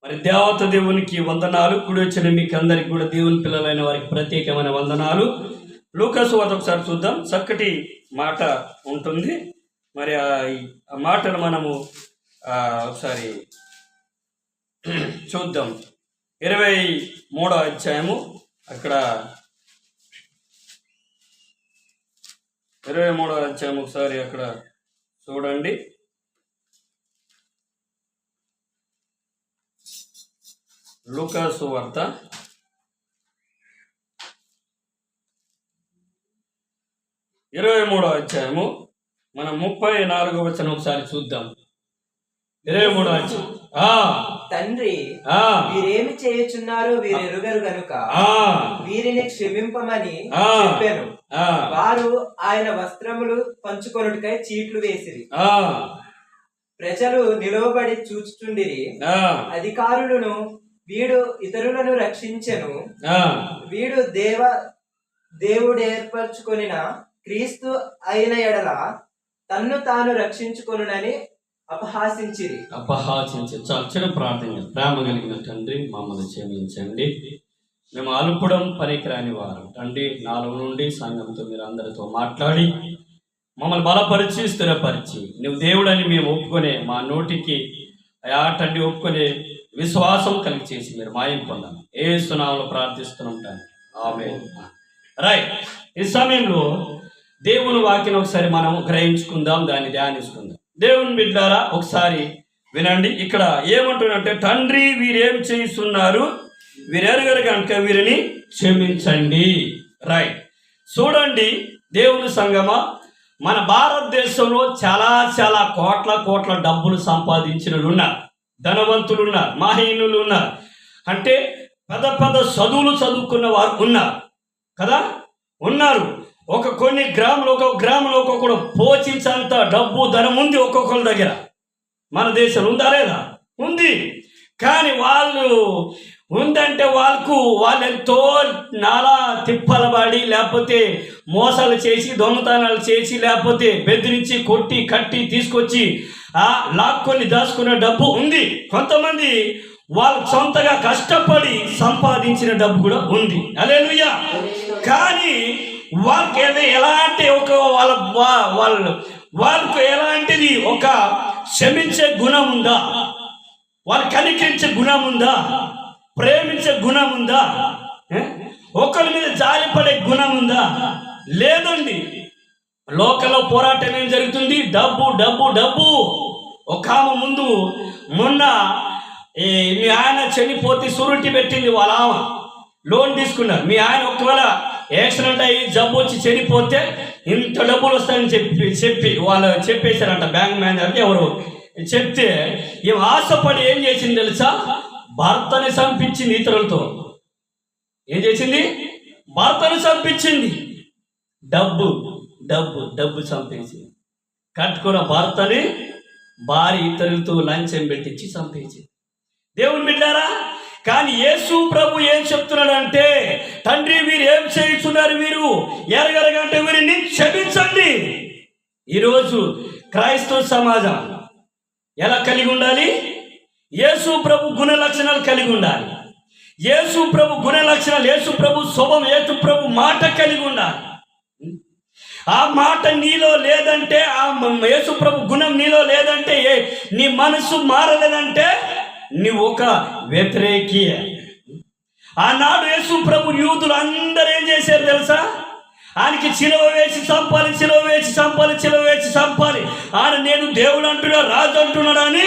మరి దేవత దేవునికి వందనాలు. కూడి వచ్చిన మీకు అందరికి కూడా దేవుని పిల్లలైన వారికి ప్రత్యేకమైన వందనాలు. లూకా సువార్త ఒకసారి చూద్దాం. చక్కటి మాట ఉంటుంది. మరి ఆ మాటను మనము ఒకసారి చూద్దాం. 23వ అధ్యాయము, అక్కడ 23వ అధ్యాయం ఒకసారి అక్కడ చూడండి. లూకా సువార్త 23వ అధ్యాయము మనం 34వ వచనం ఒకసారి చూద్దాం. 23వ అధ్యాయం. తండ్రి, వీరేమి చేయుచున్నారో వీరెరుగరు గనుక వీరిని క్షమింపమని చెప్పాను. వారు ఆయన వస్త్రములు పంచుకొనుటకై చీట్లు వేసిరి. ప్రజలు నిలవబడి చూచుచుండిరి. అధికారులను, వీడు ఇతరులను రక్షించెను, వీడు దేవుడు ఏర్పరచుకొనిన క్రీస్తు అయిన ఎడల తన్ను తాను రక్షించుకొనునని అపహాసించిరి. చాలా చిన్న ప్రార్థన. ప్రేమ కలిగిన తండ్రి, మమ్మల్ని క్షమించండి. మేము అలుపడం పనికిరాని వారు తండ్రి. నాలో నుండి సంఘంతో మీరు అందరితో మాట్లాడి మమ్మల్ని బలపరిచి స్థిరపరిచి నువ్వు దేవుడని మేము ఒప్పుకునే మా నోటికి తండ్రి ఒప్పుకునే విశ్వాసం కలిగి చేసి మీరు మాయం పొందాలి. యేసు నామములో ప్రార్థిస్తున్నాం తండ్రి, ఆమేన్. రైట్. ఈ సమయంలో దేవుని వాక్యం ఒకసారి మనం గ్రహించుకుందాం, దాన్ని ధ్యానించుకుందాం. దేవుని బిడ్డలారా ఒకసారి వినండి. ఇక్కడ ఏమంటున్నారంటే, తండ్రి వీరేం చేస్తున్నారు, వీరెరుగరు కనుక వీరిని క్షమించండి. రైట్. చూడండి దేవుని సంగమా, మన భారతదేశంలో చాలా కోట్ల డబ్బులు సంపాదించిన వాళ్ళు ఉన్నారు, ధనవంతులు ఉన్నారు, మహనీయులు ఉన్నారు, అంటే పెద్ద చదువులు చదువుకున్న వారు ఉన్నారు కదా, ఉన్నారు. కొన్ని గ్రామంలో ఒక్కొక్కడు పోషించేంత డబ్బు ధనం ఉంది ఒక్కొక్కరి దగ్గర. మన దేశంలో ఉందా లేదా? ఉంది. కానీ వాళ్ళు ఉందంటే వాళ్ళు ఎంతో నాలా తిప్పలబడి, లేకపోతే మోసాలు చేసి, దొంగతనాలు చేసి, లేకపోతే బెదిరించి కొట్టి కట్టి తీసుకొచ్చి లాక్కొని దాచుకునే డబ్బు ఉంది. కొంతమంది వాళ్ళు సొంతగా కష్టపడి సంపాదించిన డబ్బు కూడా ఉంది. హల్లెలూయా. కానీ వాళ్ళకి ఎలాంటి వాళ్ళకు ఎలాంటిది ఒక క్షమించే గుణం ఉందా? వాళ్ళు కనికరించే గుణం ఉందా? ప్రేమించే గుణం ఉందా? ఒకరి మీద జాలిపడే గుణం ఉందా? లేదండి. లోకల్లో పోరాటం ఏం జరుగుతుంది? డబ్బు డబ్బు డబ్బు. ఒక ఆమె ముందు మొన్న మీ ఆయన చనిపోతే సురుటి పెట్టింది. వాళ్ళ ఆమె లోన్ తీసుకున్నారు. మీ ఆయన ఒకవేళ యాక్సిడెంట్ అయ్యి జబ్బు వచ్చి చనిపోతే ఇంత డబ్బులు వస్తాయని చెప్పి వాళ్ళు చెప్పేశారంట. బ్యాంక్ మేనేజర్కి ఎవరు చెప్తే ఏం ఆశపడి ఏం చేసింది తెలుసా? భర్తని చంపించింది. ఇతరులతో ఏం చేసింది? భర్తను చంపించింది. డబ్బు డబ్బు డబ్బు చంపేసింది. కట్టుకున్న భర్తని భార్య ఇతరులతో లంచం పెట్టించి చంపేసింది. దేవుని బిడ్డారా, కానీ యేసు ప్రభు ఏం చెప్తున్నాడంటే, తండ్రి వీరు ఏం చేస్తున్నారు, వీరు ఎరగరగంటే వీరిని క్షమించండి. ఈరోజు క్రైస్తవ సమాజం ఎలా కలిగి ఉండాలి? యేసు ప్రభు గుణ లక్షణాలు కలిగి ఉండాలి. యేసు ప్రభు గుణ లక్షణాలు, యేసు ప్రభు శుభం, యేసు ప్రభు మాట కలిగి ఉండాలి. ఆ మాట నీలో లేదంటే, ఆ యేసు ప్రభు గుణం నీలో లేదంటే, నీ మనసు మారలేదంటే నువ్వు ఒక వ్యతిరేకి. ఆనాడు యేసు ప్రభు యూదులు అందరూ ఏం చేశారు తెలుసా? ఆయనకి చిలువ వేసి చంపాలి, చిలువ వేసి చంపాలి, చిలువ వేసి చంపాలి. ఆయన నేను దేవుడు అంటున్నాడు, రాజు అంటున్నాడు అని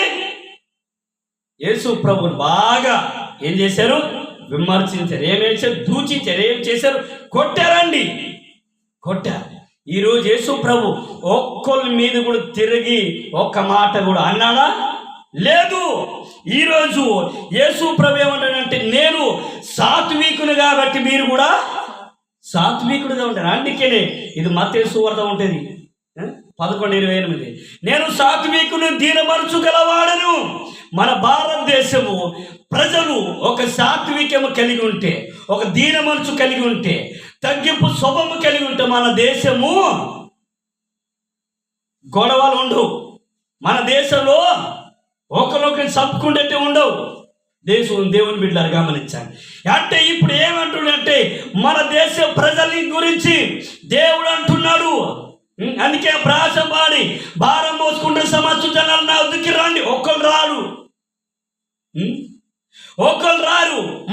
యేసు ప్రభుని బాగా ఏం చేశారు? విమర్శించారు. ఏం చేశారు? దూషించారు. ఏం చేశారు? కొట్టారండి, కొట్టారు. ఈరోజు యేసు ప్రభు ఒక్కరి మీద కూడా తిరిగి ఒక్క మాట కూడా అన్నాడా? లేదు. ఈరోజు యేసు ప్రభు ఏమంటాడంటే, నేను సాత్వికుని కాబట్టి మీరు కూడా సాత్వికుడిగా ఉంటారు. అందుకనే ఇది మత్తయి సువార్త ఉంటుంది 11:28. నేను సాత్వికుని దీనమనసు గలవాడను. మన భారతదేశము ప్రజలు ఒక సాత్వికము కలిగి ఉంటే, ఒక దీన మనసు కలిగి ఉంటే, తగ్గింపు స్వభావం కలిగి ఉంటే మన దేశము గొడవలు ఉండవు. మన దేశంలో ఒకరినొకరిని చంపుకుంటే ఉండవు. దేవుని బిడ్డలు గమనించండి. అంటే ఇప్పుడు ఏమంటున్నాడంటే మన దేశ ప్రజల గురించి దేవుడు అంటున్నాడు. అందుకే ప్రాసపాడి భారం మోసుకుంటే సమస్త జనాలు నా వద్దకి రండి. ఒకళ్ళు రారు.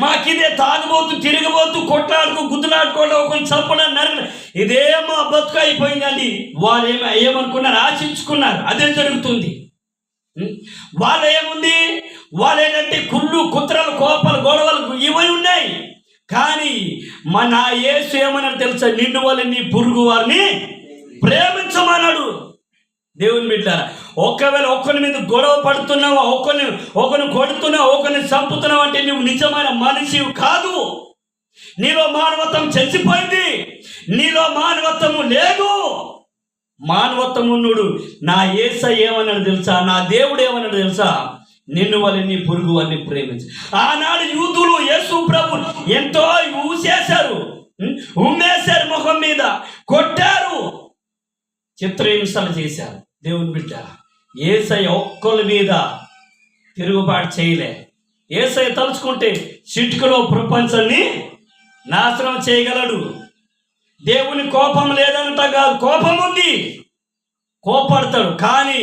మాకిదే తాగుబోతు, తిరగబోతు, కొట్లాడుతూ, గుద్దులాడుకోవడం, ఒకళ్ళు చంపడం, నరకడం, ఇదేమో బతుకు అయిపోయిందండి. వాళ్ళు ఏమనుకున్నారు? ఆశించుకున్నారు. అదే జరుగుతుంది. వాళ్ళు ఏముంది? వాళ్ళు ఏంటంటే కుళ్ళు, కుత్రలు, కోపాలు, గొడవలు ఇవై ఉన్నాయి. కానీ మన యేసు ఏమన్నాడు తెలుసా? నిన్ను వాళ్ళని, నీ పొరుగు వారిని ప్రేమించమన్నాడు. దేవుని బిడ్డారా, ఒకవేళ ఒకరి మీద గొడవ పడుతున్నావా, ఒకరిని కొడుతున్నావు, ఒకరిని చంపుతున్నావు అంటే నువ్వు నిజమైన మనిషి కాదు. నీలో మానవత్వం చచ్చిపోయింది. నీలో మానవత్వము లేదు. మానవత్వం ఉన్నుడు నా యేసయ్య ఏమన్నాడు తెలుసా? నా దేవుడు ఏమన్నాడు తెలుసా? నిన్ను వాళ్ళని, పొరుగు వారిని ప్రేమించు. ఆనాడు యూదులు యేసు ప్రభు ఎంతో ఊసేశారు, ఉమ్మేశారు, ముఖం మీద కొట్టారు, చిత్రహింసలు చేశారు. దేవుని బిడ్డ, యేసయ్య ఒక్కళ్ళ మీద తిరుగుబాటు చేయలే. యేసయ్య తలుచుకుంటే చిటికలో ప్రపంచాన్ని నాశనం చేయగలడు. దేవుని కోపం లేదంట కాదు, కోపం ఉంది, కోపడతాడు. కానీ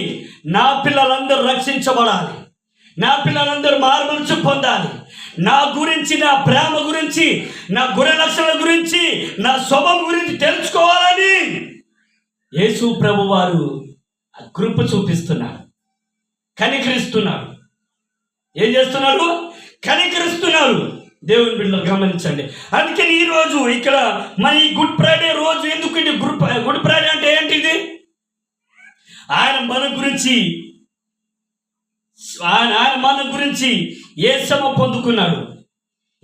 నా పిల్లలందరూ రక్షించబడాలి, నా పిల్లలందరూ మార్మనసు పొందాలి. నా గురించి, నా ప్రేమ గురించి, నా గుణ లక్షణాల గురించి, నా స్వభావం గురించి తెలుసుకోవాలని యేసు ప్రభు వారు కృప చూపిస్తున్నాడు, కనికరిస్తున్నాడు. ఏం చేస్తున్నాడు? కనికరిస్తున్నాడు. దేవుని బిడ్డలు గమనించండి. అందుకని ఈరోజు ఇక్కడ మన ఈ గుడ్ ఫ్రైడే రోజు ఎందుకు ఇది గుడ్ ఫ్రైడే అంటే ఏంటిది? ఆయన మన గురించి ఏ శ్రమ పొందుకున్నాడు,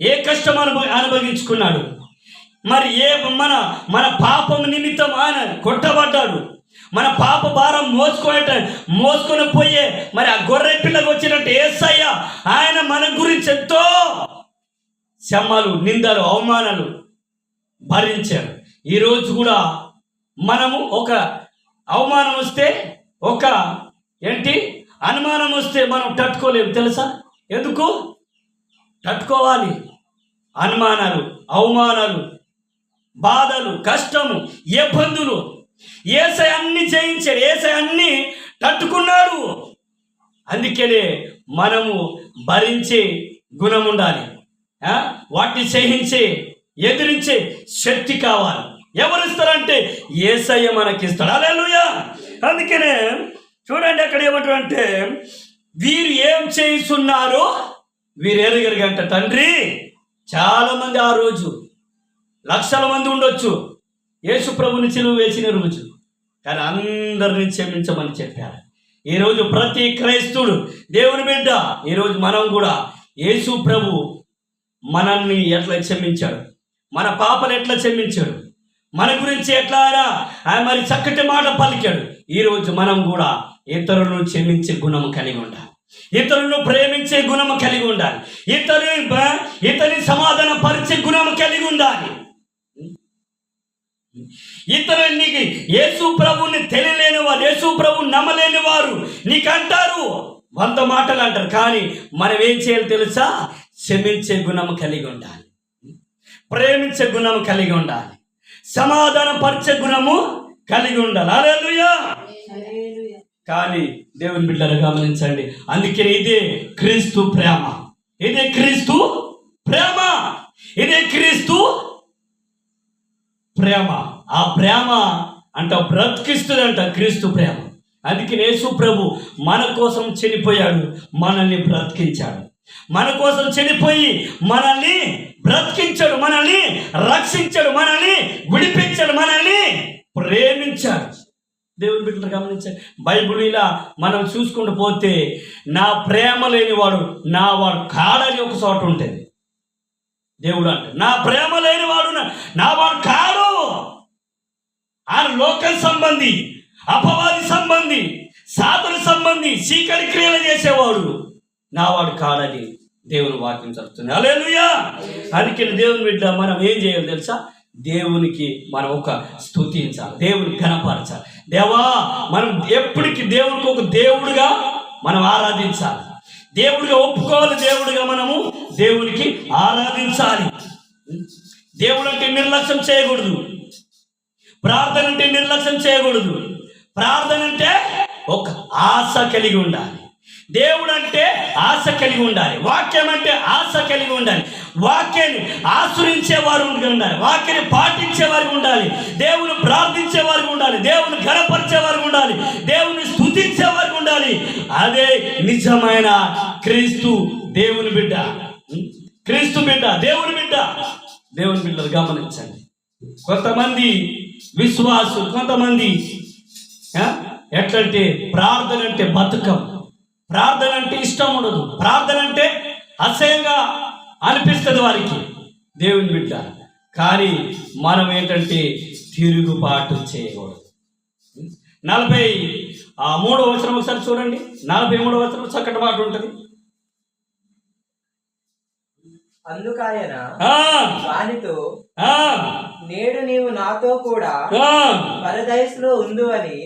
ఏ కష్టం అనుభవించుకున్నాడు. మరి మన పాపం నిమిత్తం ఆయన కొట్టబడ్డాడు. మన పాప భారం మోసుకొని పోయే మరి ఆ గొర్రె పిల్లకి వచ్చినట్టు యేసయ్య ఆయన మన గురించి ఎంతో శ్రమలు, నిందలు, అవమానాలు భరించారు. ఈరోజు కూడా మనము ఒక అవమానం వస్తే, ఒక అనుమానం వస్తే మనం తట్టుకోలేము. తెలుసా ఎందుకు? తట్టుకోవాలి. అనుమానాలు, అవమానాలు, బాధలు, కష్టము, ఇబ్బందులు యేసయ్య అన్ని జయించాడు, యేసయ్య అన్ని తట్టుకున్నాడు. అందుకనే మనము భరించే గుణం ఉండాలి. వాటిని సహించే, ఎదిరించే శక్తి కావాలి. ఎవరిస్తారంటే యేసయ్య మనకిస్తాడు. హల్లెలూయా. అందుకనే చూడండి అక్కడ ఏమంటారంటే, వీరు ఏం చేస్తున్నారో వీరు ఎరగరుగంట తండ్రి. చాలామంది ఆ రోజు లక్షల మంది ఉండొచ్చు యేసు ప్రభుని సిలువ వేసిన రోజు, కానీ అందరినీ క్షమించమని చెప్పారు. ఈరోజు ప్రతి క్రైస్తవుడు, దేవుని బిడ్డ, ఈరోజు మనం కూడా యేసు ప్రభు మనల్ని ఎట్లా క్షమించాడు, మన పాపలు ఎట్లా క్షమించాడు, మన గురించి ఎట్లా ఆయన మరి చక్కటి మాట పలికాడు. ఈరోజు మనం కూడా ఇతరులను క్షమించే గుణం కలిగి ఉండాలి, ఇతరులను ప్రేమించే గుణం కలిగి ఉండాలి, ఇతని సమాధాన పరిచే గుణం కలిగి ఉండాలి. నీకు యేసు ప్రభుని తెలియలేని వారు, యేసు ప్రభుని నమ్మలేని వారు నీకు అంటారు, 100 మాటలు అంటారు. కానీ మనం ఏం చేయాలి తెలుసా? క్షమించే గుణం కలిగి ఉండాలి, ప్రేమించే గుణం కలిగి ఉండాలి, సమాధాన పరిచే గుణము కలిగి ఉండాలి. హల్లెలూయా. కానీ దేవుని బిడ్డలు గమనించండి, అందుకని ఇదే క్రీస్తు ప్రేమ, ఇదే క్రీస్తు ప్రేమ, ఇదే క్రీస్తు ప్రేమ. ఆ ప్రేమ అంట బ్రతికిస్తుందంట క్రీస్తు ప్రేమ. అందుకని యేసు ప్రభు మన కోసం చనిపోయాడు, మనల్ని బ్రతికించాడు. మన కోసం చనిపోయి మనల్ని బ్రతికించాడు, మనల్ని రక్షించాడు, మనల్ని విడిపించాడు, మనల్ని ప్రేమించాడు. దేవుని బిడ్డలు గమనించాడు. బైబిల్ ఇలా మనం చూసుకుంటూ పోతే, నా ప్రేమ లేనివాడు నా వాడు కాడని ఒక చోట ఉంటుంది. దేవుడు అంటే నా ప్రేమ లేనివాడు నా వాడు కాడు. ఆయన లోక సంబంధి, అపవాది సంబంధి, సాధన సంబంధి, చీకటి క్రియలు చేసేవాడు నావాడు కాడని దేవుని వాక్యం చెప్తుంది. హల్లెలూయా. అందుకని దేవుని బిడ్డ మనం ఏం చేయాలి తెలుసా? దేవునికి మనం ఒక స్తుతించాలి, దేవుని కనపరచాలి. దేవా, మనం ఎప్పటికీ దేవునికి ఒక దేవుడిగా మనం ఆరాధించాలి, దేవుడిగా ఒప్పుకోవాలి, దేవుడిగా మనము దేవునికి ఆరాధించాలి. దేవుడు అంటే నిర్లక్ష్యం చేయకూడదు. ప్రార్థన అంటే నిర్లక్ష్యం చేయకూడదు. ప్రార్థన అంటే ఒక ఆశ కలిగి ఉండాలి. దేవుడు అంటే ఆశ కలిగి ఉండాలి. వాక్యం అంటే ఆశ కలిగి ఉండాలి. వాక్యాన్ని ఆశ్రయించే వారు ఉండాలి. వాక్యాన్ని పాటించే వారికి ఉండాలి. దేవుని ప్రార్థించే వారికి ఉండాలి. దేవుని ఘనపరిచే వారికి ఉండాలి. దేవుని స్తుతించే వారికి ఉండాలి. అదే నిజమైన క్రీస్తు దేవుని బిడ్డ. క్రీస్తు బిడ్డ, దేవుని బిడ్డ. దేవుని బిడ్డలు గమనించండి. కొంతమంది విశ్వాసులు, కొంతమంది ఎట్లంటే ప్రార్థన అంటే బతుకం, ప్రార్థన అంటే ఇష్టం ఉండదు, ప్రార్థన అంటే అసహ్యంగా అనిపిస్తుంది వారికి. దేవుని బిడ్డ కానీ మనం ఏంటంటే తిరుగుబాటు చేయకూడదు. 43వ వచనం ఒకసారి చూడండి. 43వ వచనం చక్కటి మాట ఉంటుంది. అందుకాయన వానితో, నేడు నీవు నాతో కూడా పరదైసులో ఉండు అని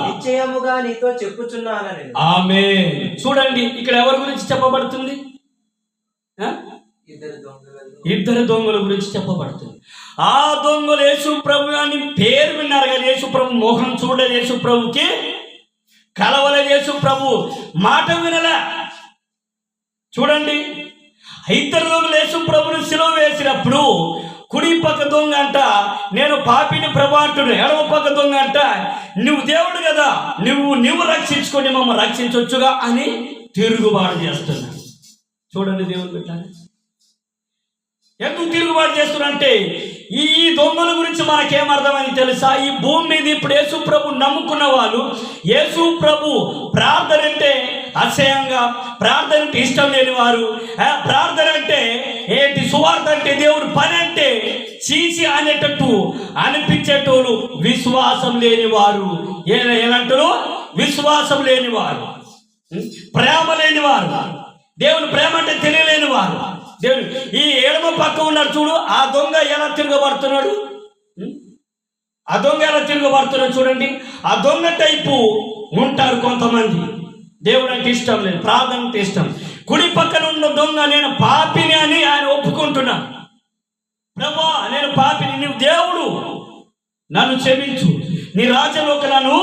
నిశ్చయముగా నీతో చెప్పుచున్నానని. ఆమేన్. చూడండి ఇక్కడ ఎవరి గురించి చెప్పబడుతుంది? ఇద్దరు దొంగల గురించి చెప్పబడుతుంది. ఆ దొంగలు యేసు ప్రభు అని పేరు విన్నారు కానీ యేసు ప్రభు మోహం చూడలేదు. యేసు ప్రభుకి కలవలేదు. యేసు ప్రభు మాట వినలే. చూడండి, ఇద్దరు దొంగలు యేసు ప్రభుని సిలువ వేసినప్పుడు కుడి పక్క దొంగ అంట నేను పాపిని ప్రభు అంటున్నాడు. ఎడమ పక్క దొంగ అంట నువ్వు దేవుడు కదా, నువ్వు రక్షించుకొని మమ్మల్ని రక్షించవచ్చుగా అని తిరుగుబాటు చేస్తున్నాడు. చూడండి దేవుని పెట్టాలి. ఎందుకు తిరుగుబాటు చేస్తున్నారంటే ఈ దొంగల గురించి మనకేమర్థమని తెలుసా? ఈ భూమి మీద ఇప్పుడు యేసు ప్రభు నమ్ముకున్న వాళ్ళు యేసు ప్రభు ప్రార్థన అంటే అసహ్యంగా, ప్రార్థన అంటే ఇష్టం లేని వారు, ప్రార్థన అంటే ఏంటి, సువార్త అంటే దేవుడు పని అంటే చీచి అనేటట్టు అనిపించేటోళ్ళు విశ్వాసం లేని వారు. ఎలాంటారు? విశ్వాసం లేని వారు, ప్రేమ లేని వారు, దేవుని ప్రేమ అంటే తెలియలేని వారు. దేవుడు ఈ ఎడమ పక్క ఉన్నాడు చూడు, ఆ దొంగ ఎలా తిరగబడుతున్నాడు, ఆ దొంగ ఎలా తిరగబడుతున్నాడు చూడండి. ఆ దొంగ టైపు ఉంటారు కొంతమంది. దేవుడు అంటే ఇష్టం లేదు, ప్రార్థన అంటే ఇష్టం. కుడి పక్కన ఉన్న దొంగ నేను పాపిని అని ఆయన ఒప్పుకుంటున్నాను. ప్రభా నేను పాపిని, నువ్వు దేవుడు, నన్ను క్షమించు, నీ రాజ్యంలోకి నన్ను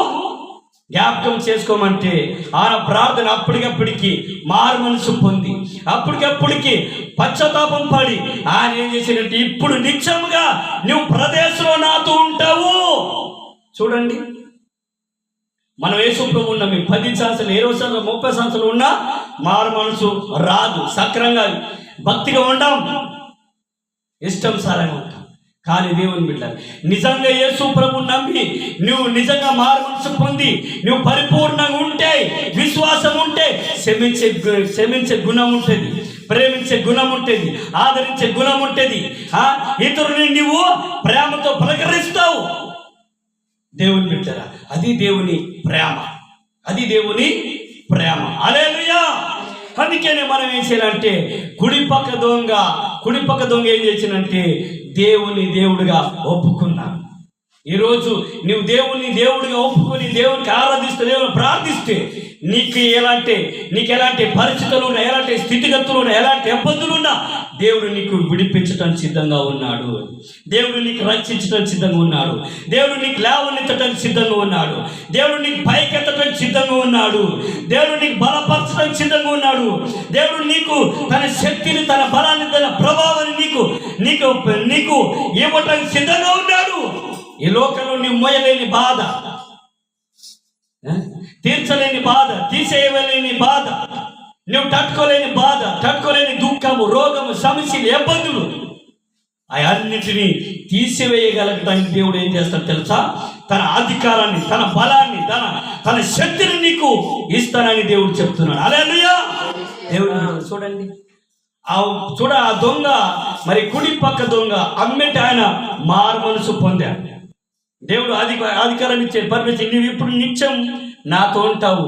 జ్ఞాపకం చేసుకోమంటే ఆయన ప్రార్థన అప్పటికప్పటికి మారు మనసు పొంది అప్పటికప్పటికి పశ్చాత్తాపం పడి ఆయన ఏం చేసినట్టు ఇప్పుడు నిత్యముగా నువ్వు ప్రదేశంలో నాతో ఉంటావు. చూడండి, మనం యేసు ప్రభు ఉన్నాం 10 సంవత్సరాలు 20 సంవత్సరాలు 30 సంవత్సరాలు ఉన్నా మారు మనసు రాదు. సక్రంగా భక్తిగా ఉండం, ఇష్టం సారంగా ఉంటాం. కానీ దేవుని బిడ్డ నిజంగా యేసు ప్రభు నమ్మి నువ్వు నిజంగా మారు మనసు పొంది నువ్వు పరిపూర్ణంగా ఉంటే, విశ్వాసం ఉంటే క్షమించే గుణం ఉంటుంది, ప్రేమించే గుణం ఉంటుంది, ఆదరించే గుణం ఉంటుంది. ఇతరుని నువ్వు ప్రేమతో పలకరిస్తావు. దేవుని బిడ్డరా, అది దేవుని ప్రేమ, అది దేవుని ప్రేమ. హల్లెలూయా. అందుకనే మనం ఏం చేయాలంటే కుడి పక్క దొంగ ఏం చేసినంటే దేవుని దేవుడిగా ఒప్పుకున్నాను. ఈరోజు నువ్వు దేవుని దేవుడిగా ఒప్పుకొని దేవునికి ఆరాధిస్తే, దేవుని ప్రార్థిస్తే నీకు ఎలాంటి పరిస్థితులు ఉన్నా, ఎలాంటి స్థితిగతులు ఉన్నా, ఎలాంటి ఇబ్బందులు ఉన్నా దేవుడు నీకు విడిపించడం సిద్ధంగా ఉన్నాడు. దేవుడు నీకు రక్షించడం సిద్ధంగా ఉన్నాడు. దేవుడు నీకు లేవనెత్తడం సిద్ధంగా ఉన్నాడు. దేవుడు నీకు పైకెత్తడం సిద్ధంగా ఉన్నాడు. దేవుడు నీకు బలపరచడం సిద్ధంగా ఉన్నాడు. దేవుడు నీకు తన శక్తిని, తన బలాన్ని, తన ప్రభావాన్ని నీకు ఇవ్వటం సిద్ధంగా ఉన్నాడు. ఈ లోకంలో నీవు మోయలేని బాధ, తీర్చలేని బాధ, తీసేయలేని బాధ, నువ్వు తట్టుకోలేని బాధ, తట్టుకోలేని దుఃఖము, రోగము, సమస్యలు, ఇబ్బందులు అవన్నిటినీ తీసివేయగలగడానికి దేవుడు ఏం చేస్తాడు తెలుసా? తన అధికారాన్ని, తన బలాన్ని, తన శక్తిని నీకు ఇస్తానని దేవుడు చెప్తున్నాడు. హల్లెలూయా. దేవుడు చూడండి, ఆ దొంగ మరి కుడి పక్క దొంగ అమ్మిటి ఆయన మారు మనసు పొందాడు. దేవుడు అధికారం ఇచ్చే పర్మిషన్, నువ్వు ఇప్పుడు నిత్యం నాతో ఉంటావు,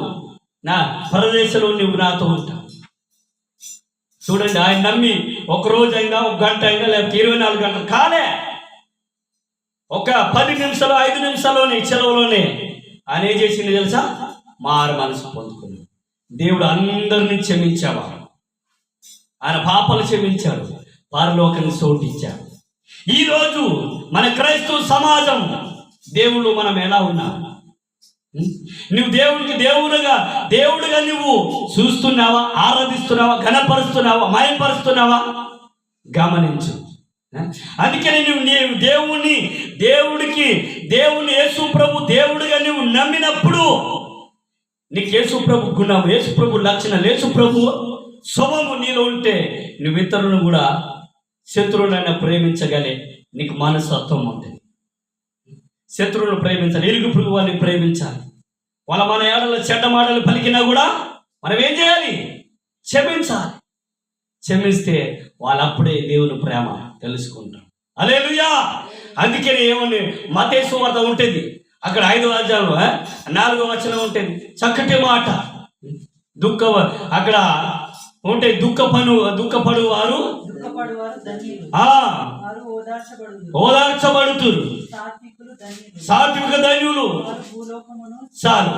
నా పరదేశంలో నువ్వు నాతో ఉంటావు. చూడండి, ఆయన నమ్మి ఒక రోజు అయినా, ఒక గంట అయినా, లేకపోతే 24 గంటలు కాలే, ఒక 10 నిమిషాలు 5 నిమిషాల్లోనే సెలవులోనే ఆయన ఏం చేసింది తెలుసా? మారు మనసు పొందుకున్నాడు. దేవుడు అందరినీ క్షమించేవాడు. ఆయన పాపాలు క్షమించాడు, పరలోకానికి చోటిచ్చాడు. ఈరోజు మన క్రైస్తవ సమాజం దేవుళ్ళు మనం ఎలా ఉన్నాం? నువ్వు దేవుడికి దేవుడుగా నువ్వు చూస్తున్నావా, ఆరాధిస్తున్నావా, ఘనపరుస్తున్నావా, మయపరుస్తున్నావా? గమనించు. అందుకని నీవు దేవుని యేసు ప్రభు దేవుడిగా నువ్వు నమ్మినప్పుడు నీకు యేసు ప్రభు గుణం, యేసు ప్రభు లక్షణాలు, యేసు ప్రభు స్వభావము నీలో ఉంటే నువ్వు ఇతరులను కూడా శత్రువులైనా ప్రేమించగలే నీకు మనస్తత్వం ఉంటుంది. శత్రువులను ప్రేమించాలి, ఇరుగు పొరుగు వారిని ప్రేమించాలి. మన ఏడల చెడ్డ మాటలు పలికినా కూడా మనం ఏం చేయాలి? క్షమించాలి. క్షమిస్తే వాళ్ళప్పుడే దేవుని ప్రేమ తెలుసుకుంటారు. హల్లెలూయా. అందుకని ఏమని మత్తయి సువార్త ఉంటుంది, అక్కడ 5వ అధ్యాయంలో 4వ వచనం ఉంటుంది. చక్కటి మాట. అక్కడ ఉంటే దుఃఖపడు వారు ఓదార్చబడుతురు, సాత్విక ధన్యులు. చాలు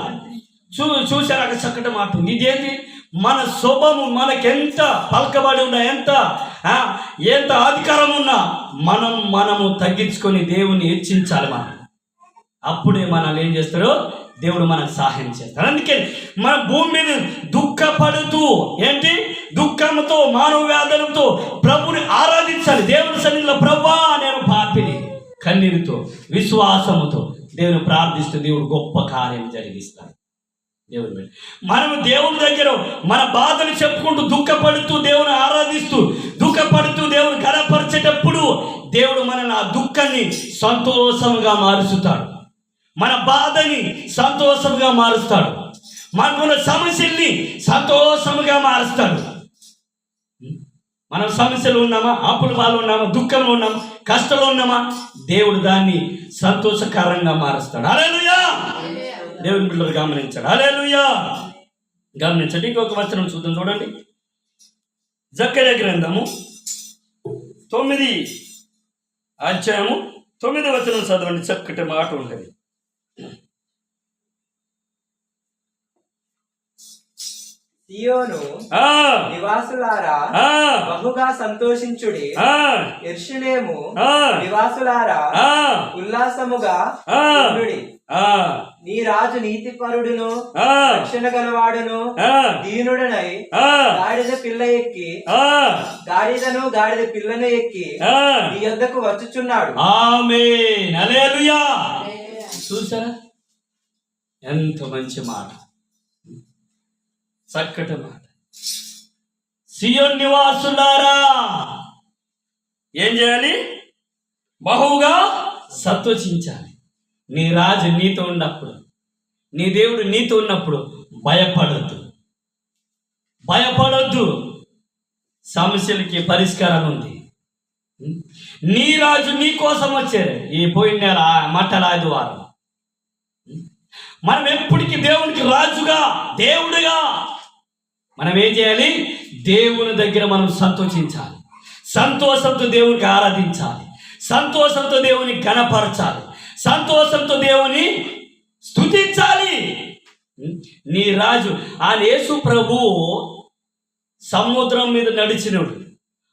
చూసారు, అక్కడ చక్కటి మాట ఉంది. ఇదేంటి? మన శోభము మనకెంత పలకబడి ఉన్నా, ఎంత అధికారం ఉన్నా మనము తగ్గించుకొని దేవుని హెచ్చించాలి. అప్పుడే మనల్ని ఏం చేస్తారో దేవుడు మనకు సహాయం చేస్తాడు. అందుకే మన భూమి మీద దుఃఖపడుతూ దుఃఖంతో మానవ వేదనతో ప్రభుని ఆరాధించాలి. దేవుని సన్నిధిలో ప్రభువా నేను పాపిని, కన్నీరుతో విశ్వాసముతో దేవుని ప్రార్థిస్తూ దేవుడు గొప్ప కార్యం జరిగిస్తాడు. మనము దేవుని దగ్గర మన బాధలు చెప్పుకుంటూ దుఃఖపడుతూ దేవుని ఆరాధిస్తూ దుఃఖపడుతూ దేవుని ఘనపరిచేటప్పుడు దేవుడు మనల్ని ఆ దుఃఖాన్ని సంతోషంగా మారుస్తాడు, మన బాధని సంతోషంగా మారుస్తాడు, మనకున్న సమస్యల్ని సంతోషంగా మారుస్తాడు. మనం సమస్యలు ఉన్నామా, అప్పుల బాధలు ఉన్నామా, దుఃఖంలో ఉన్నామా, కష్టంలో ఉన్నామా, దేవుడు దాన్ని సంతోషకరంగా మారుస్తాడు. హల్లెలూయా. దేవుని బిడ్డలు గమనించాడు. హల్లెలూయా. గమనించండి. ఇంకొక వచనం చూద్దాం, చూడండి. జకర్యా గ్రంథము 9వ అధ్యాయము 9వ వచనం చదవండి. చక్కటి మాట ఉంటుంది. సియోను నివాసులారా బహుగా సంతోషించుడి, యెరూషలేము నివాసులారా ఉల్లాసముగా ఉండుడి. నీ రాజు నీతిపరుడును రక్షణ గలవాడును దీనుడనై గాడిద పిల్ల ఎక్కి గాడిదను గాడిద పిల్లను ఎక్కి నీ యొద్దకు వచ్చుచున్నాడు. ఆమేన్. హల్లెలూయా. చూసారా ఎంత మంచి మాట, చక్కటి మాట. సియోను నివాసులారా ఏం చేయాలి? బహుగా సంతోషించాలి. నీ రాజు నీతో ఉన్నప్పుడు, నీ దేవుడు నీతో ఉన్నప్పుడు భయపడొద్దు. సమస్యలకి పరిష్కారం ఉంది. నీ రాజు నీ కోసం వచ్చారు. ఈ పోయిన నెల మట్టల ఆదివారం మనం ఎప్పటికీ దేవునికి రాజుగా, దేవుడిగా మనం ఏం చేయాలి? దేవుని దగ్గర మనం సంతోషించాలి, సంతోషంతో దేవునికి ఆరాధించాలి, సంతోషంతో దేవుని ఘనపరచాలి, సంతోషంతో దేవుని స్తుతించాలి. నీ రాజు ఆ యేసు ప్రభు సముద్రం మీద నడిచినడు,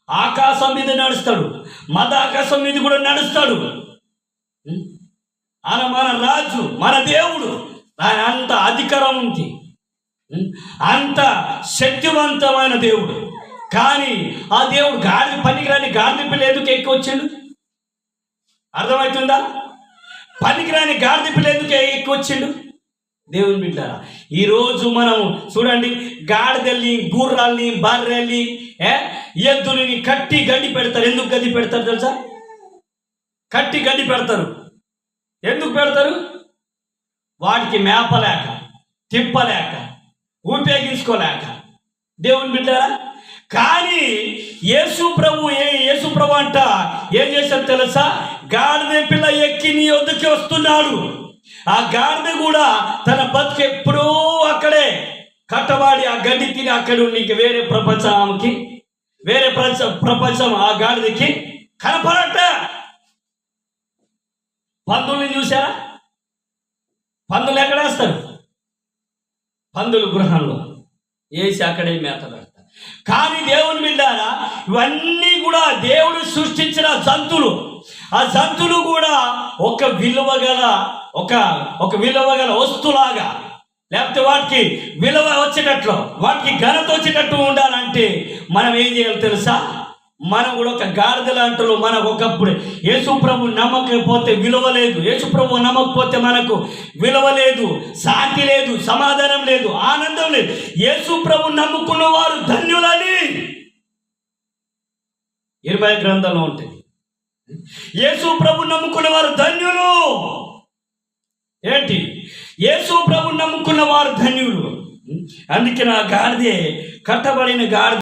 ఆకాశం మీద నడుస్తాడు, ఆకాశం మీద కూడా నడుస్తాడు. ఆయన మన రాజు, మన దేవుడు. ఆయన అంత అధికారం ఉంది, అంత శక్తివంతమైన దేవుడు. కానీ ఆ దేవుడు పనికిరాని గాడిద పిల్ల ఎందుకు ఎక్కి వచ్చాడు? అర్థమవుతుందా? పనికిరాని గాడిద పిల్ల ఎందుకు ఎక్కి వచ్చిండు? దేవుని బిడ్డారా, ఈరోజు మనం చూడండి, గాడిదల్ని, గుర్రాల్ని, బర్రెల్ని, ఎద్దులని కట్టి గడ్డి పెడతారు. ఎందుకు గడ్డి పెడతారు తెలుసా? కట్టి గడ్డి పెడతారు. ఎందుకు పెడతారు? వాటికి మేపలేక, తిప్పలేక, ఉపయోగించుకోలేక. దేవుని బిడ్డారా, కానీ యేసు ప్రభు అంట ఏం చేశారు తెలుసా? గాడిద పిల్ల ఎక్కి నీ వద్దకి వస్తున్నాడు. ఆ గాడిద కూడా తన బతుకు ఎప్పుడూ అక్కడే కట్టబాడి ఆ గడ్డి తిని అక్కడ నీకు వేరే ప్రపంచం ఆ గాడిదకి కనపడట. పందుల్ని చూసారా? పందులు ఎక్కడ వేస్తారు? పందులు గృహంలో వేసి అక్కడే మేత పెడతారు. కానీ దేవుని బిడ్డారా, ఇవన్నీ కూడా దేవుడు సృష్టించిన జంతువులు. ఆ జంతువులు కూడా ఒక విలువ గల ఒక విలువ గల వస్తులాగా, లేకపోతే వాటికి విలువ వచ్చేటట్లు, వాటికి ఘనత వచ్చేటట్టు ఉండాలంటే మనం ఏం చేయాలి తెలుసా? మనం కూడా ఒక గాడిద లాంటి. మనకు ఒకప్పుడు యేసు ప్రభు నమ్మకపోతే విలువ లేదు, యేసు ప్రభు నమ్మకపోతే మనకు విలువ లేదు, శాంతి లేదు, సమాధానం లేదు, ఆనందం లేదు. యేసు ప్రభు నమ్ముకున్న వారు ధన్యులని ఇర్మయా గ్రంథంలో ఉంటుంది. యేసు ప్రభు నమ్ముకున్న వారు ధన్యులు. ఏంటి? యేసు ప్రభు నమ్ముకున్న వారు ధన్యులు. అందుకే నా గాడిదే, కట్టబడిన గాడిద